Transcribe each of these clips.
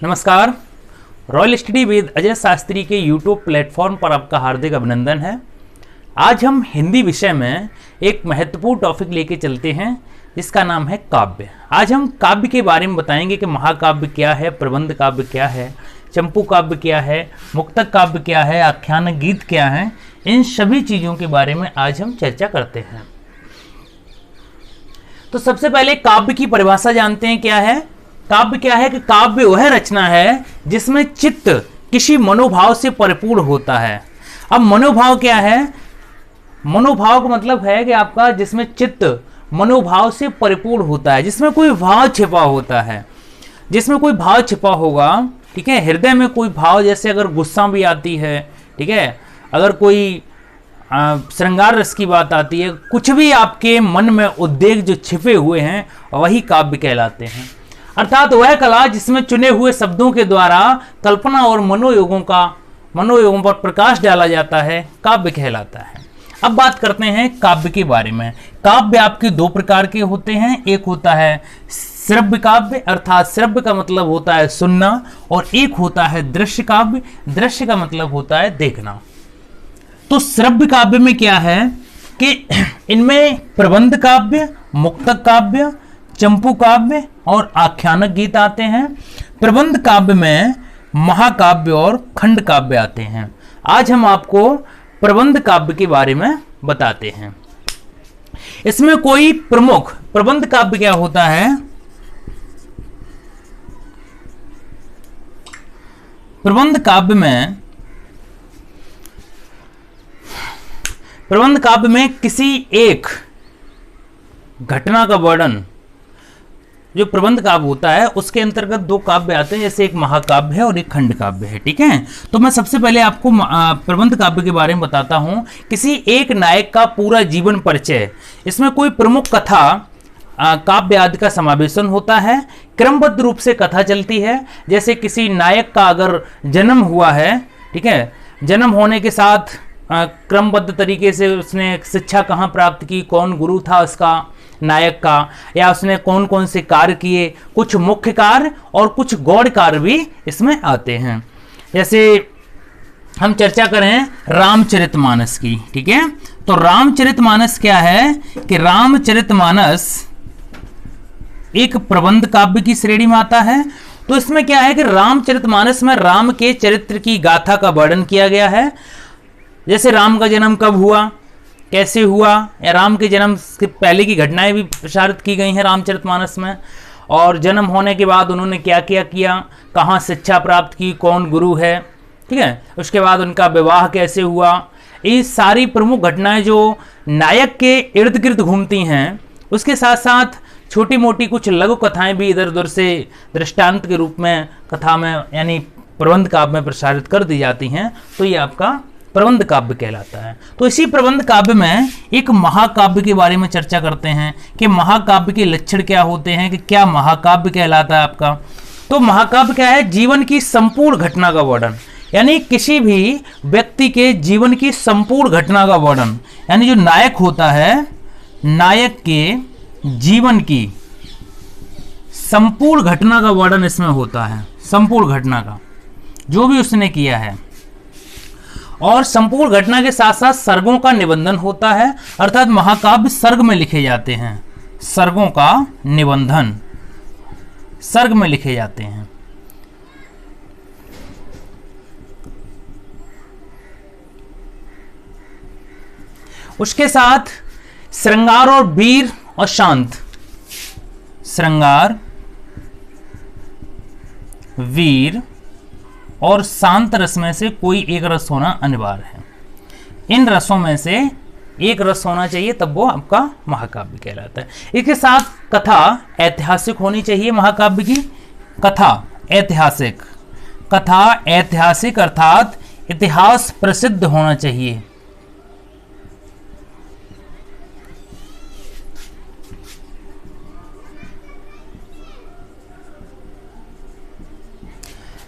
नमस्कार। Royal study with Ajay Shastri के YouTube platform पर आपका हार्दिक अभिनंदन है। आज हम हिंदी विषय में एक महत्वपूर्ण टॉपिक लेके चलते हैं जिसका नाम है काव्य। आज हम काव्य के बारे में बताएंगे कि महाकाव्य क्या है, प्रबंध काव्य क्या है, चंपू काव्य क्या है, मुक्तक काव्य क्या है, आख्यान गीत क्या है। इन सभी चीज़ों के बारे में आज हम चर्चा करते हैं। तो सबसे पहले काव्य की परिभाषा जानते हैं क्या है। काव्य क्या है कि काव्य वह रचना है जिसमें चित्त किसी मनोभाव से परिपूर्ण होता है। अब मनोभाव क्या है? मनोभाव का मतलब है कि आपका जिसमें चित्त मनोभाव से परिपूर्ण होता है, जिसमें कोई भाव छिपा होता है। जिसमें कोई भाव छिपा होगा, ठीक है, हृदय में कोई भाव, जैसे अगर गुस्सा भी आती है, ठीक है, अगर कोई श्रृंगार रस की बात आती है, कुछ भी आपके मन में उद्वेग जो छिपे हुए हैं वही काव्य कहलाते हैं। अर्थात वह कला जिसमें चुने हुए शब्दों के द्वारा कल्पना और मनोयोगों पर प्रकाश डाला जाता है, काव्य कहलाता है। अब बात करते हैं काव्य के बारे में। काव्य आपके दो प्रकार के होते हैं। एक होता है श्रव्य काव्य, अर्थात श्रव्य का मतलब होता है सुनना, और एक होता है दृश्य काव्य। दृश्य का मतलब होता है देखना। तो श्रव्य काव्य में क्या है कि इनमें प्रबंध काव्य, मुक्तक काव्य, चंपू काव्य और आख्यानक गीत आते हैं। प्रबंध काव्य में महाकाव्य और खंड काव्य आते हैं। आज हम आपको प्रबंध काव्य के बारे में बताते हैं। इसमें कोई प्रमुख प्रबंध काव्य क्या होता है? प्रबंध काव्य में किसी एक घटना का वर्णन, जो प्रबंध काव्य होता है उसके अंतर्गत दो काव्य आते हैं, जैसे एक महाकाव्य है और एक खंड काव्य है। ठीक है, तो मैं सबसे पहले आपको प्रबंध काव्य के बारे में बताता हूं। किसी एक नायक का पूरा जीवन परिचय, इसमें कोई प्रमुख कथा काव्य आदि का समावेशन होता है। क्रमबद्ध रूप से कथा चलती है। जैसे किसी नायक का अगर जन्म हुआ है, ठीक है, जन्म होने के साथ क्रमबद्ध तरीके से उसने शिक्षा कहाँ प्राप्त की, कौन गुरु था उसका, नायक का, या उसने कौन कौन से कार्य किए, कुछ मुख्य कार्य और कुछ गौड़ कार्य भी इसमें आते हैं। जैसे हम चर्चा करें रामचरितमानस की, ठीक है, तो रामचरितमानस क्या है कि रामचरितमानस एक प्रबंध काव्य की श्रेणी में आता है। तो इसमें क्या है कि रामचरितमानस में राम के चरित्र की गाथा का वर्णन किया गया है। जैसे राम का जन्म कब हुआ, कैसे हुआ, या राम के जन्म से पहले की घटनाएं भी प्रसारित की गई हैं रामचरितमानस में। और जन्म होने के बाद उन्होंने क्या क्या किया, कहाँ शिक्षा प्राप्त की, कौन गुरु है, ठीक है, उसके बाद उनका विवाह कैसे हुआ। ये सारी प्रमुख घटनाएं जो नायक के इर्द गिर्द घूमती हैं, उसके साथ साथ छोटी मोटी कुछ लघु कथाएं भी इधर उधर से दृष्टांत के रूप में कथा में यानी प्रबंध काव्य में प्रसारित कर दी जाती हैं। तो ये आपका प्रबंध काव्य कहलाता है। तो इसी प्रबंध काव्य में एक महाकाव्य के बारे में चर्चा करते हैं कि महाकाव्य के लक्षण क्या होते हैं, कि क्या महाकाव्य कहलाता है आपका। तो महाकाव्य क्या है? जीवन की संपूर्ण घटना का वर्णन, यानी किसी भी व्यक्ति के जीवन की संपूर्ण घटना का वर्णन, यानी जो नायक होता है, नायक के जीवन की संपूर्ण घटना का वर्णन इसमें होता है। संपूर्ण घटना का जो भी उसने किया है, और संपूर्ण घटना के साथ साथ सर्गों का निबंधन होता है। अर्थात महाकाव्य सर्ग में लिखे जाते हैं। सर्गों का निबंधन सर्ग में लिखे जाते हैं। उसके साथ श्रृंगार और वीर और शांत, श्रृंगार, वीर और शांत रस में से कोई एक रस होना अनिवार्य है। इन रसों में से एक रस होना चाहिए, तब वो आपका महाकाव्य कहलाता है। इसके साथ कथा ऐतिहासिक होनी चाहिए। महाकाव्य की कथा ऐतिहासिक, कथा ऐतिहासिक अर्थात इतिहास प्रसिद्ध होना चाहिए।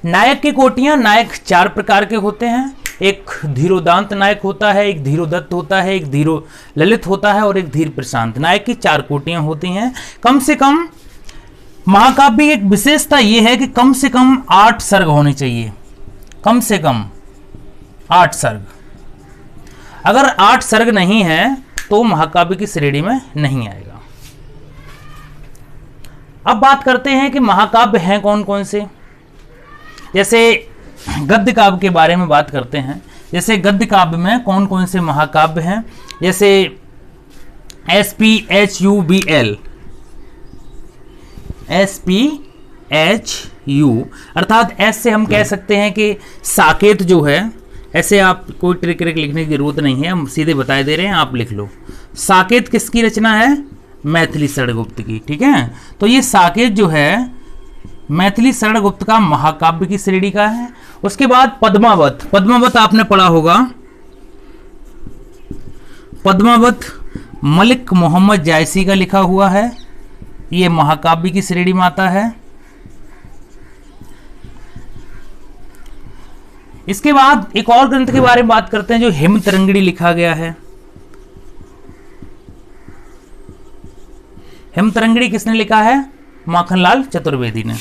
नायक की कोटियां, नायक चार प्रकार के होते हैं। एक धीरोदांत नायक होता है, एक धीरोदत्त होता है, एक धीरो ललित होता है और एक धीर प्रशांत। नायक की चार कोटियां होती हैं। कम से कम महाकाव्य की एक विशेषता यह है कि कम से कम 8 सर्ग होने चाहिए, कम से कम 8 सर्ग। अगर 8 सर्ग नहीं है तो महाकाव्य की श्रेणी में नहीं आएगा। अब बात करते हैं कि महाकाव्य हैं कौन कौन से। जैसे गद्य काव्य के बारे में बात करते हैं। जैसे गद्य काव्य में कौन कौन से महाकाव्य हैं, जैसे SPHUBL, SPHU अर्थात S से हम कह सकते हैं कि साकेत जो है, ऐसे आप कोई ट्रिक लिखने की जरूरत नहीं है, हम सीधे बता दे रहे हैं, आप लिख लो। साकेत किसकी रचना है? मैथिली शरणगुप्त की, ठीक है। तो ये साकेत जो है मैथिली शरणगुप्त का महाकाव्य की श्रेणी का है। उसके बाद पद्मावत, पद्मावत आपने पढ़ा होगा, पद्मावत मलिक मोहम्मद जायसी का लिखा हुआ है, ये महाकाव्य की श्रेणी में आता है। इसके बाद एक और ग्रंथ के बारे में बात करते हैं जो हेमतरंगिणी लिखा गया है। हेमतरंगिणी किसने लिखा है? माखनलाल चतुर्वेदी ने।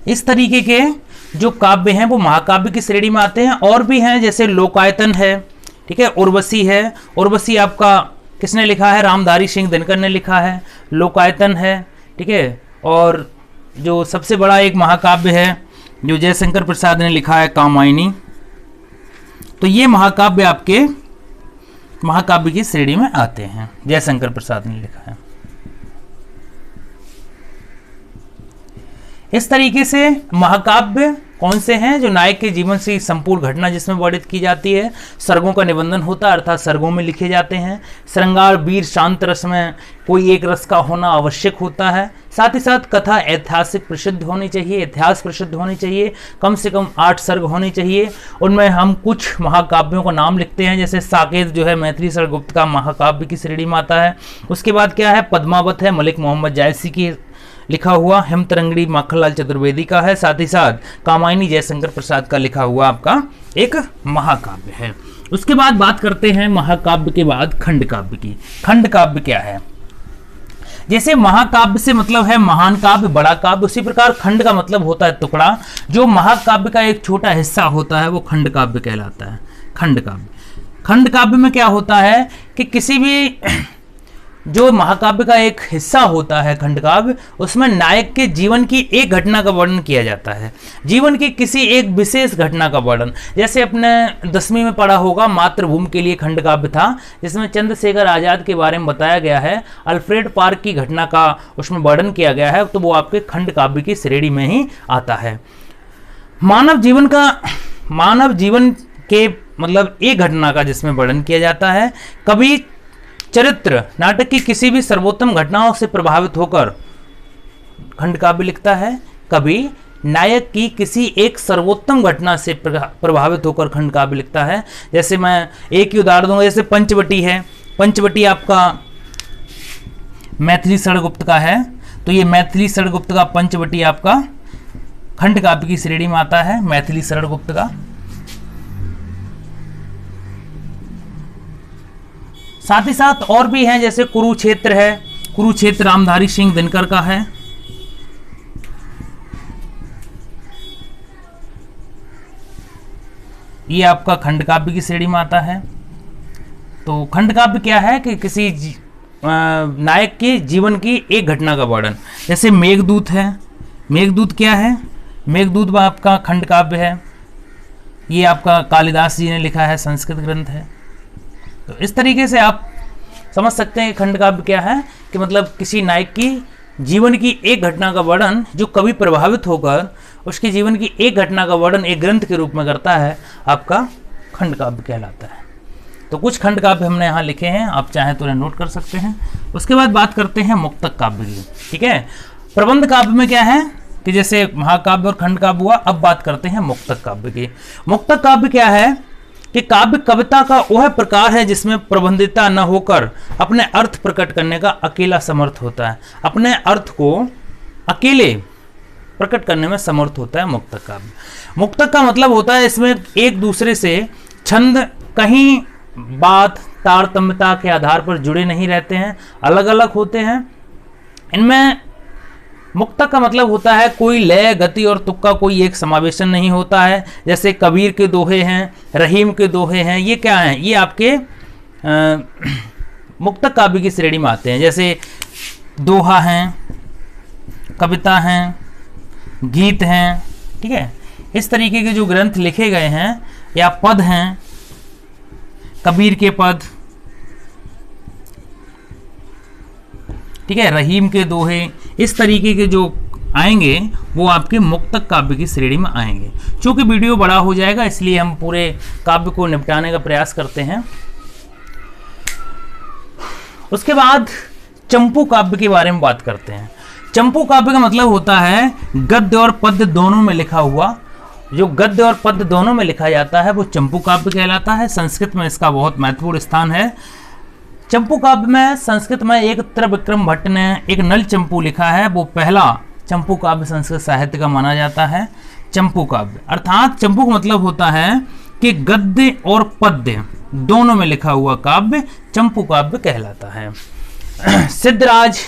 इस तरीके के जो काव्य हैं वो महाकाव्य की श्रेणी में आते हैं। और भी हैं, जैसे लोकायतन है, ठीक है, उर्वशी है। उर्वशी आपका किसने लिखा है? रामधारी सिंह दिनकर ने लिखा है। लोकायतन है, ठीक है। और जो सबसे बड़ा एक महाकाव्य है जो जयशंकर प्रसाद ने लिखा है, कामायनी। तो ये महाकाव्य आपके महाकाव्य की श्रेणी में आते हैं, जयशंकर प्रसाद ने लिखा है। इस तरीके से महाकाव्य कौन से हैं? जो नायक के जीवन से संपूर्ण घटना जिसमें वर्णित की जाती है, सर्गों का निबंधन होता है अर्थात सर्गों में लिखे जाते हैं। श्रृंगार वीर शांत रस में कोई एक रस का होना आवश्यक होता है। साथ ही साथ कथा ऐतिहासिक प्रसिद्ध होनी चाहिए, इतिहास प्रसिद्ध होनी चाहिए, कम से कम 8 सर्ग होने चाहिए। उनमें हम कुछ महाकाव्यों का नाम लिखते हैं, जैसे साकेत जो है मैथिली शरणगुप्त का महाकाव्य की श्रेणी में आता है। उसके बाद क्या है? पद्मावत है, मलिक मोहम्मद जायसी की लिखा हुआ। हेमतरंगिणी माखनलाल चतुर्वेदी का है। साथ ही साथ कामायनी जयशंकर प्रसाद का लिखा हुआ आपका एक महाकाव्य है। उसके बाद बात करते हैं महाकाव्य के बाद खंड काव्य की। खंड काव्य क्या है? जैसे महाकाव्य से मतलब है महान काव्य, बड़ा काव्य, उसी प्रकार खंड का मतलब होता है टुकड़ा। जो महाकाव्य का एक छोटा हिस्सा होता है वो खंड काव्य कहलाता है। खंड काव्य, खंड काव्य में क्या होता है कि किसी भी जो महाकाव्य का एक हिस्सा होता है खंड काव्य, उसमें नायक के जीवन की एक घटना का वर्णन किया जाता है, जीवन की किसी एक विशेष घटना का वर्णन। जैसे अपने 10वीं में पढ़ा होगा मातृभूमि के लिए खंड काव्य था, जिसमें चंद्रशेखर आजाद के बारे में बताया गया है, अल्फ्रेड पार्क की घटना का उसमें वर्णन किया गया है, तो वो आपके खंड काव्य की श्रेणी में ही आता है। मानव जीवन के मतलब एक घटना का जिसमें वर्णन किया जाता है। कभी चरित्र नाटक की किसी भी सर्वोत्तम घटनाओं से प्रभावित होकर खंड काव्य लिखता है, कभी नायक की किसी एक सर्वोत्तम घटना से प्रभावित होकर खंड काव्य लिखता है। जैसे मैं एक ही उदाहरण दूंगा, जैसे पंचवटी है। पंचवटी आपका मैथिली शरणगुप्त का है, तो ये मैथिली शरणगुप्त का पंचवटी आपका खंड काव्य की श्रेणी में आता है, मैथिली शरणगुप्त का। साथ ही साथ और भी हैं, जैसे कुरुक्षेत्र है। कुरुक्षेत्र रामधारी सिंह दिनकर का है। ये आपका खंड काव्य की श्रेणी में आता है। तो खंड काव्य क्या है कि किसी नायक के जीवन की एक घटना का वर्णन। जैसे मेघदूत है। मेघदूत क्या है? मेघदूत आपका खंड काव्य है। ये आपका कालिदास जी ने लिखा है, संस्कृत ग्रंथ है। तो इस तरीके से आप समझ सकते हैं कि खंड काव्य क्या है कि मतलब किसी नायक की जीवन की एक घटना का वर्णन जो कभी प्रभावित होकर उसके जीवन की एक घटना का वर्णन एक ग्रंथ के रूप में करता है, आपका खंड काव्य कहलाता है। तो कुछ खंड काव्य हमने यहाँ लिखे हैं, आप चाहें तो उन्हें नोट कर सकते हैं। उसके बाद बात करते हैं मुक्तक काव्य की, ठीक है। प्रबंध काव्य में क्या है कि जैसे महाकाव्य और खंड काव्य हुआ, अब बात करते हैं मुक्तक काव्य की। मुक्तक काव्य क्या है कि काव्य कविता का वह प्रकार है जिसमें प्रबंधिता न होकर अपने अर्थ प्रकट करने का अकेला समर्थ होता है। अपने अर्थ को अकेले प्रकट करने में समर्थ होता है मुक्तक काव्य। मुक्तक का मतलब होता है इसमें एक दूसरे से छंद कहीं बात तारतम्यता के आधार पर जुड़े नहीं रहते हैं, अलग अलग होते हैं। इनमें मुक्तक का मतलब होता है कोई लय, गति और तुक का कोई एक समावेशन नहीं होता है। जैसे कबीर के दोहे हैं, रहीम के दोहे हैं, ये क्या हैं, ये आपके मुक्तक काव्य की श्रेणी में आते हैं। जैसे दोहा हैं, कविता हैं, गीत हैं, ठीक है। इस तरीके के जो ग्रंथ लिखे गए हैं या पद हैं, कबीर के पद, ठीक है, रहीम के दोहे, इस तरीके के जो आएंगे वो आपके मुक्तक काव्य की श्रेणी में आएंगे। चूंकि वीडियो बड़ा हो जाएगा इसलिए हम पूरे काव्य को निपटाने का प्रयास करते हैं। उसके बाद चंपू काव्य के बारे में बात करते हैं। चंपू काव्य का मतलब होता है गद्य और पद्य दोनों में लिखा हुआ। जो गद्य और पद्य दोनों में लिखा जाता है वो चंपू काव्य कहलाता है। संस्कृत में इसका बहुत महत्वपूर्ण स्थान है। चंपू काव्य में संस्कृत में एक त्रिविक्रम भट्ट ने एक नल चंपू लिखा है, वो पहला चंपू काव्य संस्कृत साहित्य का माना जाता है। चंपू काव्य अर्थात चंपू का मतलब होता है कि गद्य और पद्य दोनों में लिखा हुआ काव्य चंपू काव्य कहलाता है। सिद्धराज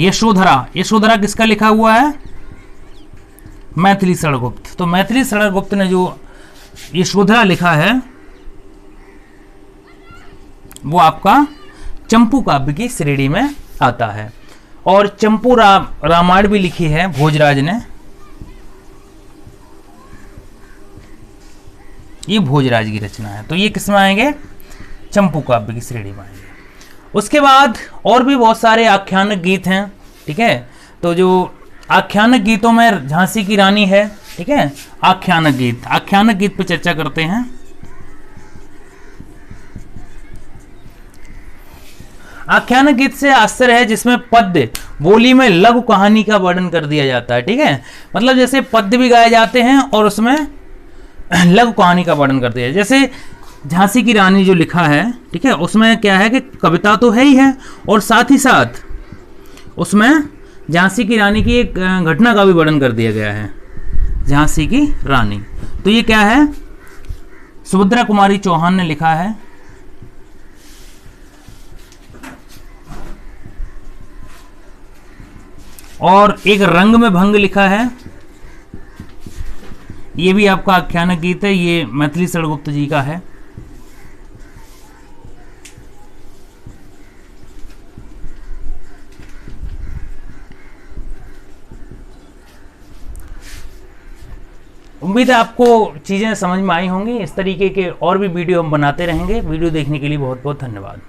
यशोधरा, यशोधरा किसका लिखा हुआ है, मैथिली षड़गुप्त। तो मैथिली षड़गुप्त ने जो यशोधरा लिखा है वो आपका चंपू काव्य की श्रेणी में आता है। और चंपू रामायण भी लिखी है भोजराज ने, ये भोजराज की रचना है। तो ये किस में आएंगे, चंपू काव्य की श्रेणी में आएंगे। उसके बाद और भी बहुत सारे आख्यानक गीत हैं, ठीक है। तो जो आख्यानक गीतों में झांसी की रानी है, ठीक है। आख्यानक गीत पर चर्चा करते हैं। आख्यानक गीत से आश्चर्य है जिसमें पद्य बोली में लघु कहानी का वर्णन कर दिया जाता है, ठीक है। मतलब जैसे पद्य भी गाए जाते हैं और उसमें लघु कहानी का वर्णन कर दिया है। जैसे झांसी की रानी जो लिखा है, ठीक है, उसमें क्या है कि कविता तो है ही है और साथ ही साथ उसमें झांसी की रानी की एक घटना का भी वर्णन कर दिया गया है। झांसी की रानी, तो ये क्या है, सुभद्रा कुमारी चौहान ने लिखा है। और एक रंग में भंग लिखा है, ये भी आपका आख्यानक गीत है, ये मैथिली षड़गुप्त जी का है। उम्मीद है आपको चीजें समझ में आई होंगी। इस तरीके के और भी वीडियो हम बनाते रहेंगे। वीडियो देखने के लिए बहुत बहुत धन्यवाद।